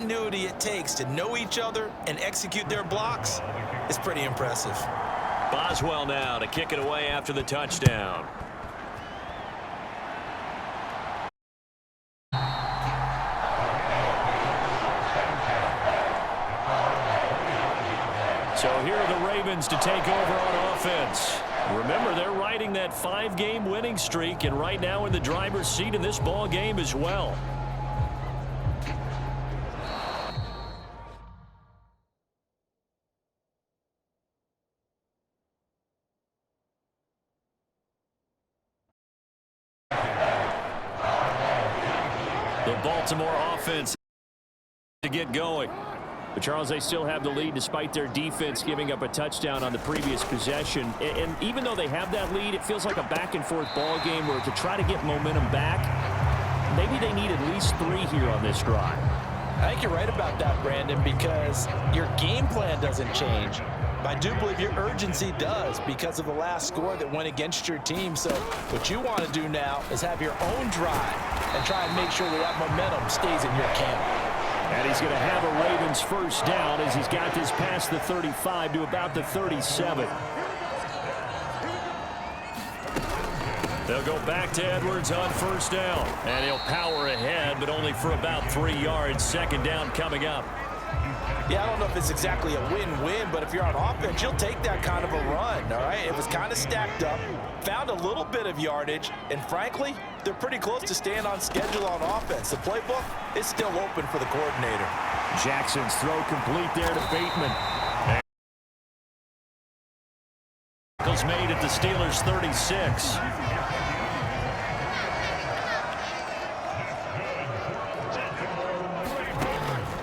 ingenuity it takes to know each other and execute their blocks is pretty impressive. Boswell now to kick it away after the touchdown. So here are the Ravens to take over on offense. Remember, they're riding that 5-game winning streak, and right now in the driver's seat in this ball game as well. The Baltimore offense to get going. But, Charles, they still have the lead despite their defense giving up a touchdown on the previous possession. And even though they have that lead, it feels like a back-and-forth ball game where to try to get momentum back, maybe they need at least 3 here on this drive. I think you're right about that, Brandon, because your game plan doesn't change. But I do believe your urgency does because of the last score that went against your team. So what you want to do now is have your own drive and try and make sure that momentum stays in your camp. And he's going to have a Ravens first down as he's got this past the 35 to about the 37. They'll go back to Edwards on first down. And he'll power ahead, but only for about 3 yards. Second down coming up. Yeah, I don't know if it's exactly a win-win, but if you're on offense, you'll take that kind of a run, all right? It was kind of stacked up, found a little bit of yardage, and frankly, they're pretty close to staying on schedule on offense. The playbook is still open for the coordinator. Jackson's throw complete there to Bateman. Tackles made at the Steelers' 36.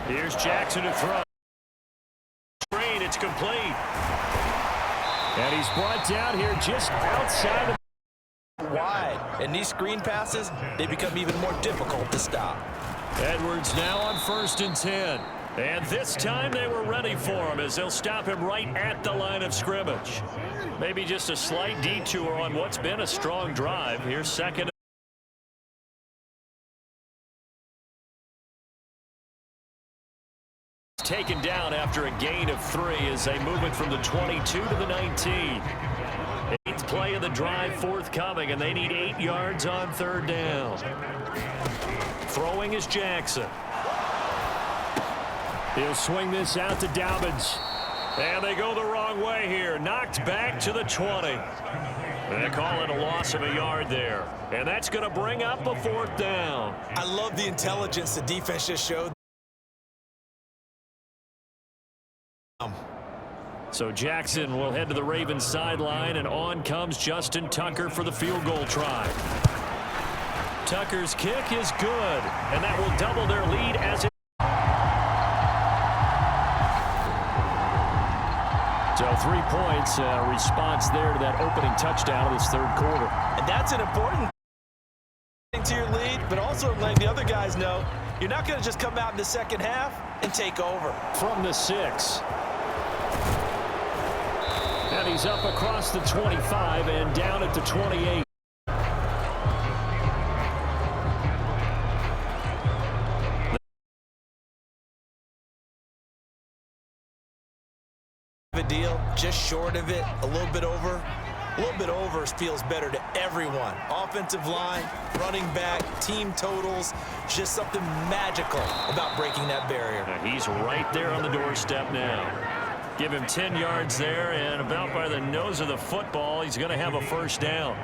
Here's Jackson to throw. It's complete. And he's brought down here just outside of wide. And these screen passes, they become even more difficult to stop. Edwards now on 1st and 10. And this time they were ready for him as they'll stop him right at the line of scrimmage. Maybe just a slight detour on what's been a strong drive. Here's second. Taken down after a gain of 3 as they move it from the 22 to the 19. 8th play of the drive forthcoming, and they need 8 yards on 3rd down. Throwing is Jackson. He'll swing this out to Dobbins. And they go the wrong way here. Knocked back to the 20. They call it a loss of a yard there. And that's going to bring up a 4th down. I love the intelligence the defense just showed. So Jackson will head to the Ravens sideline, and on comes Justin Tucker for the field goal try. Tucker's kick is good, and that will double their lead as it. So 3 points, response there to that opening touchdown of this 3rd quarter. And that's an important thing to your lead, but also letting the other guys know you're not going to just come out in the second half and take over. From the 6. And he's up across the 25 and down at the 28. A deal just short of it, a little bit over. A little bit over feels better to everyone. Offensive line, running back, team totals, just something magical about breaking that barrier. And he's right there on the doorstep now. Give him 10 yards there, and about by the nose of the football, he's going to have a first down.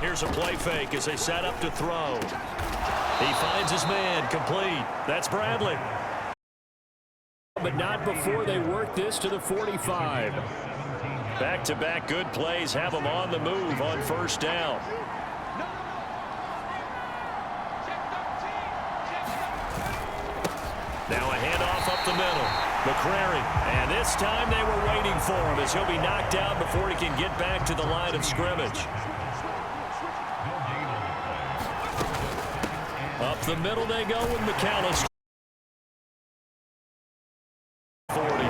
Here's a play fake as they set up to throw. He finds his man, complete. That's Bradley. But not before they work this to the 45. Back-to-back good plays have them on the move on first down. Now a handoff up the middle. McCrary. And this time they were waiting for him as he'll be knocked out before he can get back to the line of scrimmage. Up the middle they go with McAllister. 40.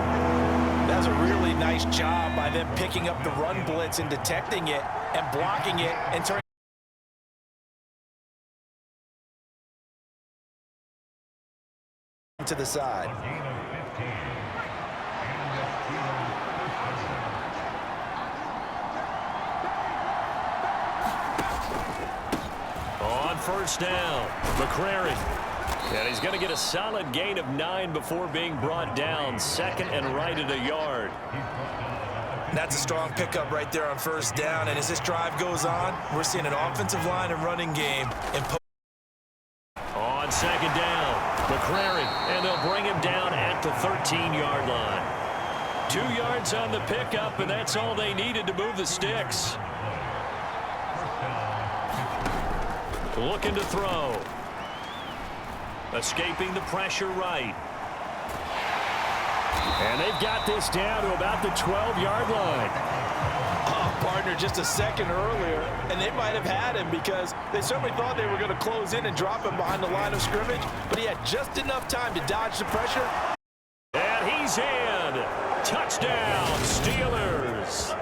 That's a really nice job by them picking up the run blitz and detecting it and blocking it and turning to the side. On first down, McCrary. And he's going to get a solid gain of 9 before being brought down. Second and right at a yard. That's a strong pickup right there on first down. And as this drive goes on, we're seeing an offensive line and running game. On second down, McCrary. And they'll bring him down at the 13-yard line. 2 yards on the pickup, and that's all they needed to move the sticks. Looking to throw. Escaping the pressure right. And they've got this down to about the 12-yard line. Oh, partner, just a second earlier, and they might have had him because they certainly thought they were going to close in and drop him behind the line of scrimmage, but he had just enough time to dodge the pressure. And he's in. Touchdown, Steelers.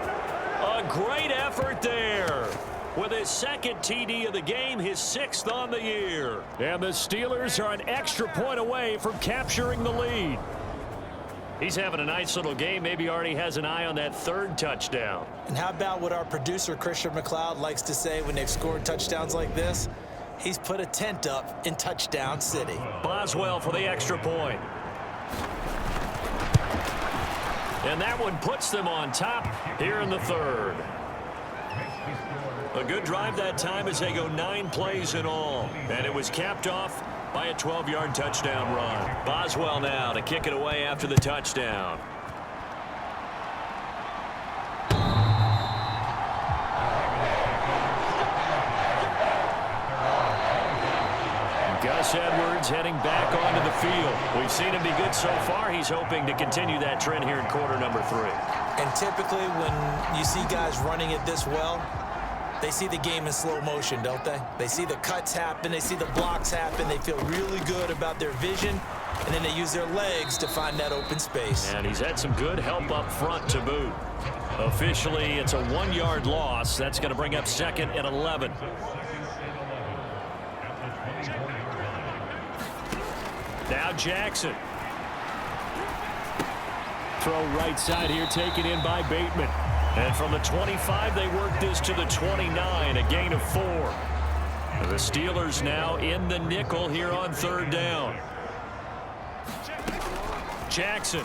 A great effort there. With his second TD of the game, his 6th on the year. And the Steelers are an extra point away from capturing the lead. He's having a nice little game. Maybe already has an eye on that 3rd touchdown. And how about what our producer, Christian McLeod, likes to say when they've scored touchdowns like this? He's put a tent up in Touchdown City. Boswell for the extra point. And that one puts them on top here in the 3rd. A good drive that time as they go 9 plays in all. And it was capped off by a 12-yard touchdown run. Boswell now to kick it away after the touchdown. Gus Edwards heading back onto the field. We've seen him be good so far. He's hoping to continue that trend here in quarter number 3. And typically when you see guys running it this well, they see the game in slow motion, don't they? They see the cuts happen. They see the blocks happen. They feel really good about their vision, and then they use their legs to find that open space. And he's had some good help up front to boot. Officially, it's a 1-yard loss. That's going to bring up 2nd and 11. Now Jackson. Throw right side here, taken in by Bateman. And from the 25, they work this to the 29, a gain of 4. The Steelers now in the nickel here on 3rd down. Jackson.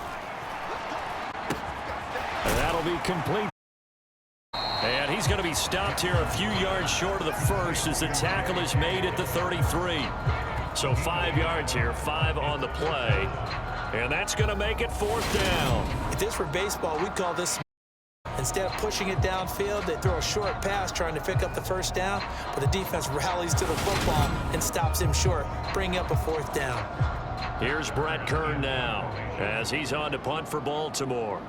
And that'll be complete. And he's going to be stopped here a few yards short of the 1st as the tackle is made at the 33. So 5 yards here, 5 on the play. And that's going to make it 4th down. If this were baseball, we'd call this. Instead of pushing it downfield, they throw a short pass trying to pick up the 1st down, but the defense rallies to the football and stops him short, bringing up a 4th down. Here's Brett Kern now as he's on to punt for Baltimore.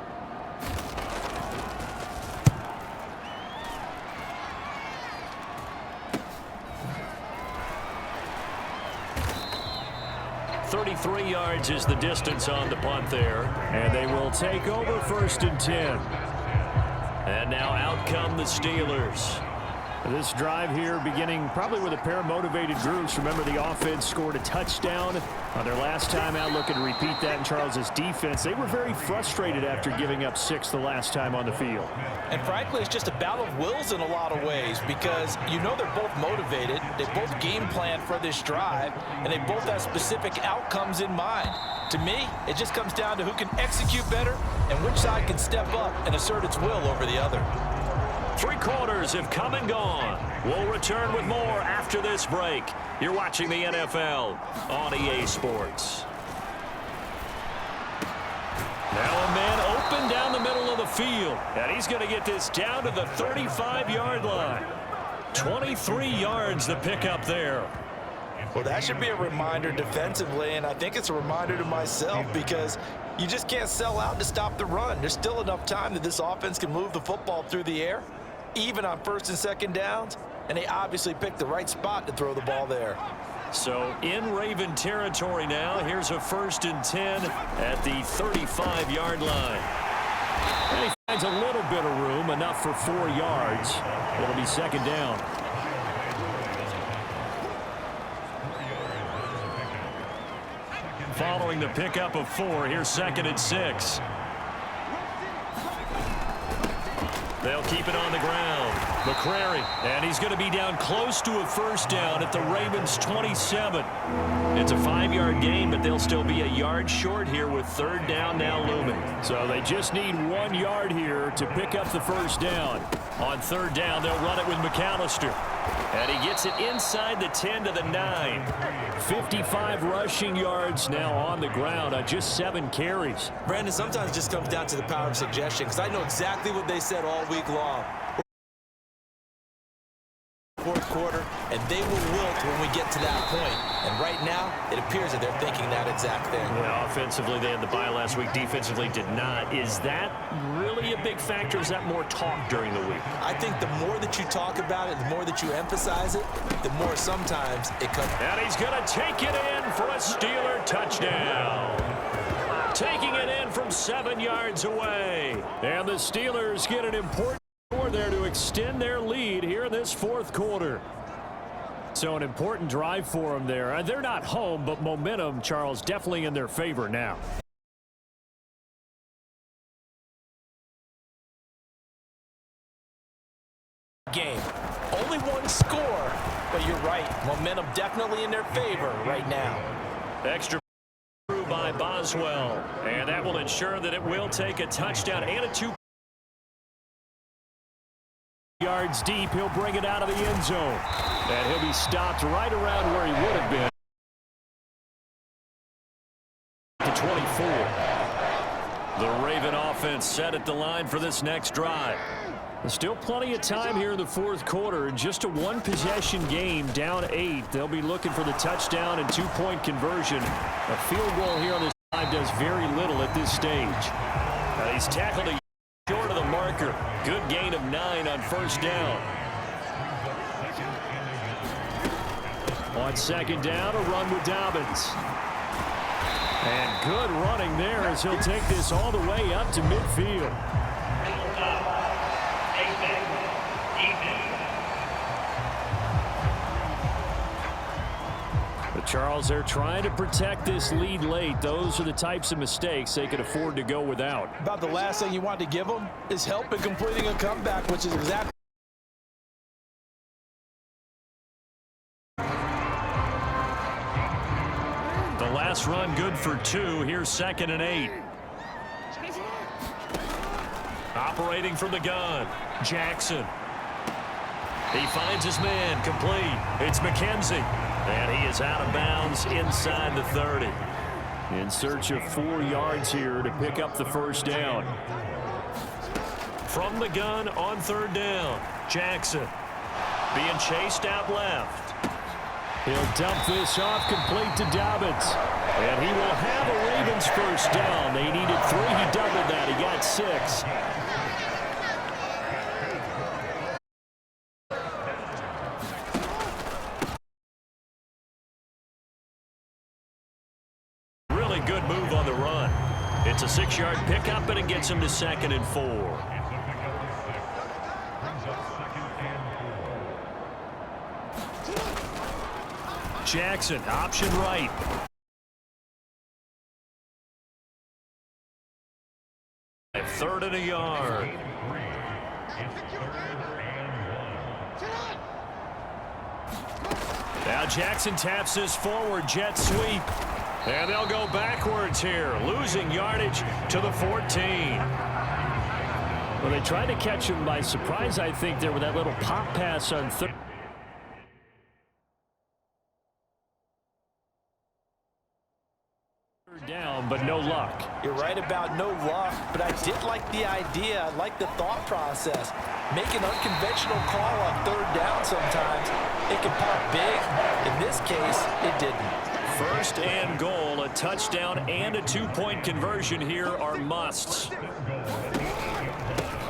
.33 yards is the distance on the punt there, and they will take over 1st and 10. And now out come the Steelers. This drive here beginning probably with a pair of motivated groups. Remember, the offense scored a touchdown on their last time out. Looking to repeat that in Charles's defense. They were very frustrated after giving up 6 the last time on the field. And frankly, it's just a battle of wills in a lot of ways because you know they're both motivated. They both game plan for this drive, and they both have specific outcomes in mind. To me, it just comes down to who can execute better and which side can step up and assert its will over the other. 3 quarters have come and gone. We'll return with more after this break. You're watching the NFL on EA Sports. Now a man open down the middle of the field. And he's going to get this down to the 35-yard line. 23 yards the pickup there. Well, that should be a reminder defensively, and I think it's a reminder to myself because you just can't sell out to stop the run. There's still enough time that this offense can move the football through the air, even on 1st and 2nd downs, and they obviously picked the right spot to throw the ball there. So in Raven territory now. Here's a 1st and 10 at the 35-yard line. And he finds a little bit of room, enough for 4 yards. It'll be 2nd down. following the pickup of 4. Here's 2nd and 6. They'll keep it on the ground. McCrary, and he's going to be down close to a first down at the Ravens' 27. It's a 5-yard gain, but they'll still be a yard short here with 3rd down now looming. So they just need 1 yard here to pick up the first down. On 3rd down, they'll run it with McAllister. And he gets it inside the 10 to the 9. 55 rushing yards now on the ground on just 7 carries. Brandon, sometimes it just comes down to the power of suggestion, because I know exactly what they said all week long. Fourth quarter, and they will wilt when we get to that point. And right now, it appears that they're thinking that exact thing. Yeah, offensively, they had the bye last week. Defensively, did not. Is that really a big factor? Is that more talk during the week? I think the more that you talk about it, the more that you emphasize it, the more sometimes it comes. And he's going to take it in for a Steeler touchdown. Taking it in from 7 yards away. And the Steelers get an important score there to extend their lead here in this 4th quarter. So an important drive for them there. They're not home, but momentum, Charles, definitely in their favor now. Game. Only 1 score, but you're right. Momentum definitely in their favor right now. Extra by Boswell, and that will ensure that it will take a touchdown and a 2 yards deep. He'll bring it out of the end zone, and he'll be stopped right around where he would have been. To 24. The Raven offense set at the line for this next drive. There's still plenty of time here in the 4th quarter. Just a 1-possession game, down 8. They'll be looking for the touchdown and 2-point conversion. A field goal here on this drive does very little at this stage. He's tackled a short of the marker. Good gain of 9 on 1st down. On 2nd down, a run with Dobbins. And good running there as he'll take this all the way up to midfield. But Charles, they're trying to protect this lead late. Those are the types of mistakes they could afford to go without. About the last thing you want to give them is help in completing a comeback, which is exactly. The last run good for 2. Here's 2nd and 8. Operating from the gun, Jackson. He finds his man, complete. It's McKenzie. And he is out of bounds inside the 30. In search of 4 yards here to pick up the first down. From the gun on 3rd down, Jackson being chased out left. He'll dump this off complete to Dobbins. And he will have a Ravens first down. They needed 3. He doubled that. He got 6. Really good move on the run. It's a 6-yard pickup, and it gets him to 2nd and 4. Jackson, option right. At 3rd and a yard. Now Jackson taps this forward jet sweep. And they'll go backwards here, losing yardage to the 14. Well, they tried to catch him by surprise, I think, there with that little pop pass on 3rd. Down, but no luck. You're right about no luck, but I did like the idea. I like the thought process. Make an unconventional call on 3rd down sometimes. It can pop big. In this case, it didn't. 1st and goal, a touchdown and a 2-point conversion here are musts.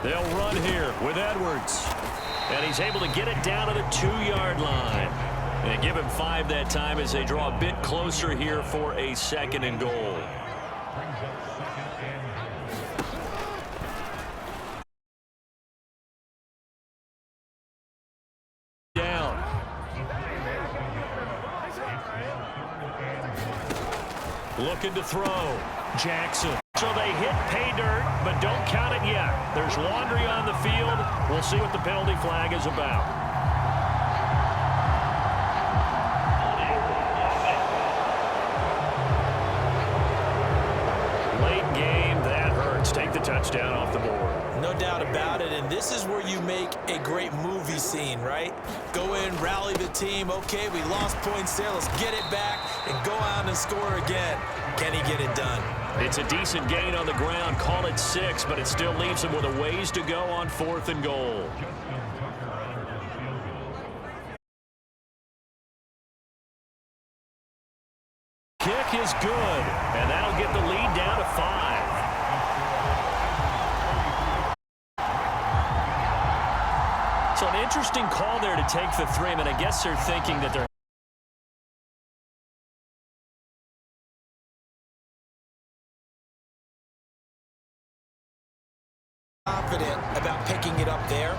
They'll run here with Edwards. And he's able to get it down to the 2-yard line. And give him 5 that time as they draw a bit closer here for a 2nd and goal. Looking to throw. Jackson. So they hit pay dirt, but don't count it yet. There's laundry on the field. We'll see what the penalty flag is about. Late game, that hurts. Take the touchdown off the board. No doubt about it, and this is where you make a great movie scene, right? Go in, rally the team. Okay, we lost points there. Let's get it back and go out and score again. Can he get it done? It's a decent gain on the ground. Call it 6, but it still leaves him with a ways to go on 4th and goal. Kick is good, and that'll get the lead down to 5. So an interesting call there to take the 3, and I guess they're thinking that they're confident about picking it up there,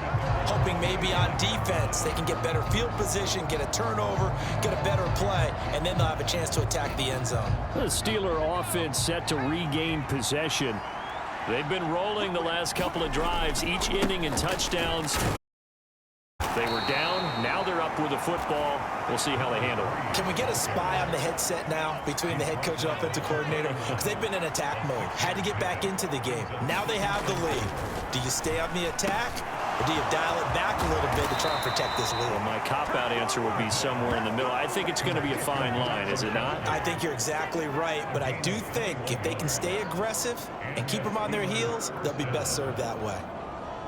hoping maybe on defense they can get better field position, get a turnover, get a better play, and then they'll have a chance to attack the end zone. The Steeler offense set to regain possession. They've been rolling the last couple of drives, each ending in touchdowns. They were down, now they're up with the football. We'll see how they handle it. Can we get a spy on the headset now between the head coach and offensive coordinator? Because they've been in attack mode. Had to get back into the game. Now they have the lead. Do you stay on the attack, or do you dial it back a little bit to try and protect this lead? Well, my cop-out answer would be somewhere in the middle. I think it's going to be a fine line, is it not? I think you're exactly right, but I do think if they can stay aggressive and keep them on their heels, they'll be best served that way.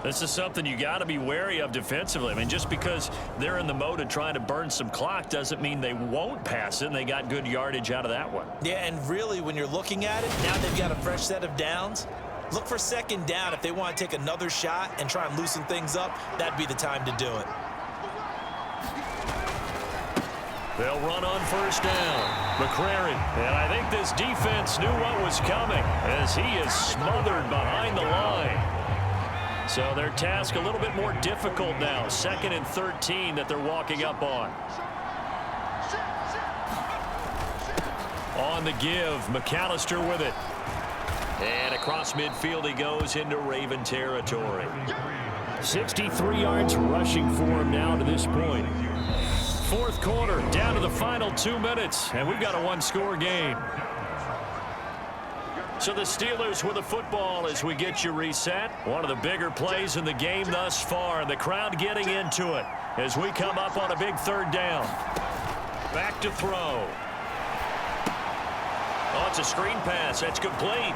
This is something you got to be wary of defensively. I mean, just because they're in the mode of trying to burn some clock doesn't mean they won't pass it, and they got good yardage out of that one. Yeah, and really, when you're looking at it, now they've got a fresh set of downs. Look for 2nd down. If they want to take another shot and try and loosen things up, that'd be the time to do it. They'll run on 1st down. McCrary. And I think this defense knew what was coming as he is smothered behind the line. So their task a little bit more difficult now. 2nd and 13 that they're walking up on. On the give, McAllister with it. And across midfield he goes into Raven territory. 63 yards rushing for him now to this point. 4th quarter, down to the final 2 minutes, and we've got a 1-score game. So the Steelers with the football as we get you reset. One of the bigger plays in the game thus far, and the crowd getting into it as we come up on a big 3rd down. Back to throw. Oh, it's a screen pass. That's complete.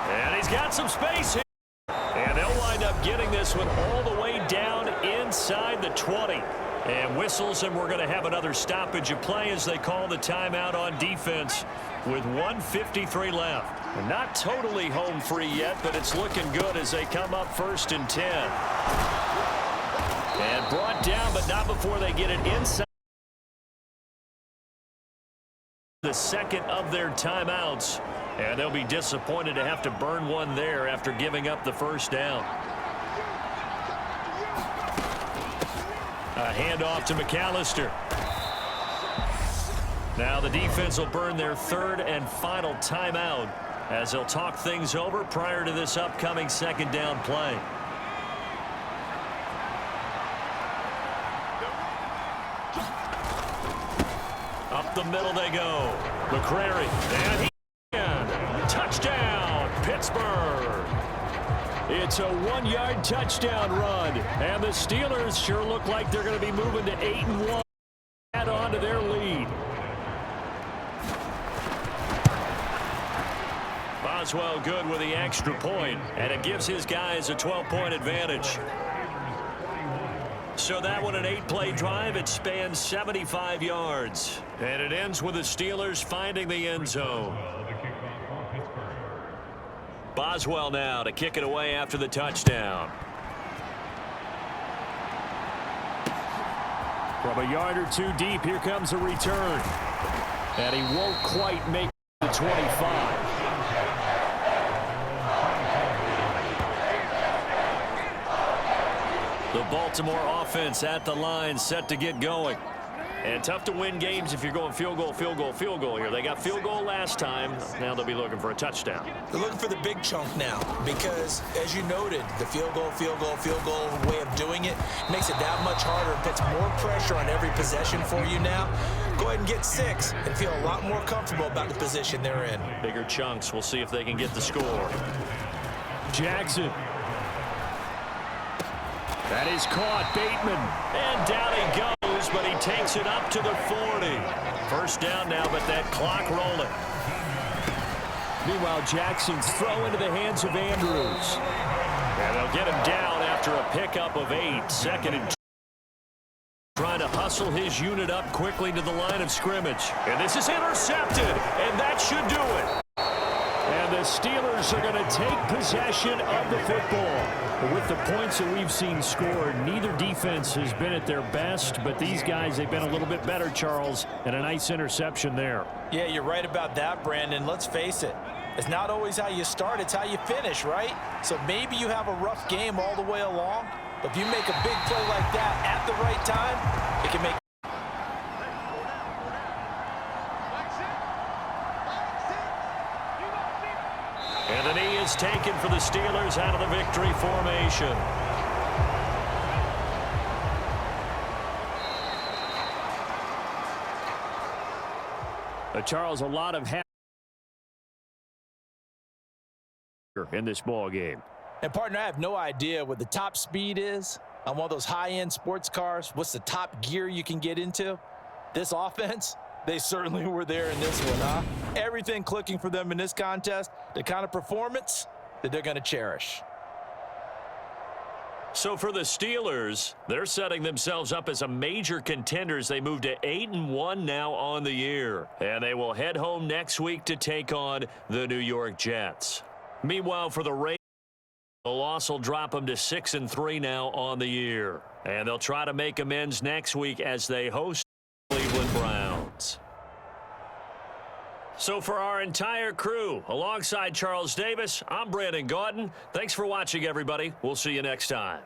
And he's got some space here. And they'll wind up getting this one all the way down inside the 20. And whistles, and we're going to have another stoppage of play as they call the timeout on defense with 1:53 left. And not totally home free yet, but it's looking good as they come up 1st and 10. And brought down, but not before they get it inside the 2nd of their timeouts. And they'll be disappointed to have to burn one there after giving up the 1st down. A handoff to McAllister. Now the defense will burn their 3rd and final timeout as they'll talk things over prior to this upcoming 2nd down play. Up the middle they go. McCrary. And he touchdown, Pittsburgh. It's a 1-yard touchdown run, and the Steelers sure look like they're going to be moving to 8-1. Add on to their lead. Boswell good with the extra point, and it gives his guys a 12-point advantage. So that one, an 8-play drive. It spans 75 yards, and it ends with the Steelers finding the end zone. Boswell now to kick it away after the touchdown. From a yard or 2 deep, here comes a return. And he won't quite make the 25. The Baltimore offense at the line, set to get going. And tough to win games if you're going field goal, field goal, field goal here. They got field goal last time. Now they'll be looking for a touchdown. They're looking for the big chunk now because, as you noted, the field goal way of doing it makes it that much harder and puts more pressure on every possession for you now. Go ahead and get 6 and feel a lot more comfortable about the position they're in. Bigger chunks. We'll see if they can get the score. Jackson. That is caught. Bateman. And down he goes, but he takes it up to the 40. First down now, but that clock rolling. Meanwhile, Jackson's throw into the hands of Andrews. And they'll get him down after a pickup of 8. Second and 2. Trying to hustle his unit up quickly to the line of scrimmage. And this is intercepted, and that should do it. And the Steelers are going to take possession of the football. With the points that we've seen scored, neither defense has been at their best, but these guys, they've been a little bit better, Charles, and a nice interception there. Yeah, you're right about that, Brandon. Let's face it. It's not always how you start, it's how you finish, right? So maybe you have a rough game all the way along, but if you make a big play like that at the right time, it can make. And the knee is taken for the Steelers out of the victory formation. Charles, a lot of in this ball game. And partner, I have no idea what the top speed is on one of those high-end sports cars. What's the top gear you can get into? This offense, they certainly were there in this one, huh? Everything clicking for them in this contest, the kind of performance that they're going to cherish. So for the Steelers, they're setting themselves up as a major contenders. They move to 8-1 now on the year. And they will head home next week to take on the New York Jets. Meanwhile, for the Ravens, the loss will drop them to 6-3 now on the year. And they'll try to make amends next week as they host the Cleveland Browns. So for our entire crew, alongside Charles Davis, I'm Brandon Gaudin. Thanks for watching, everybody. We'll see you next time.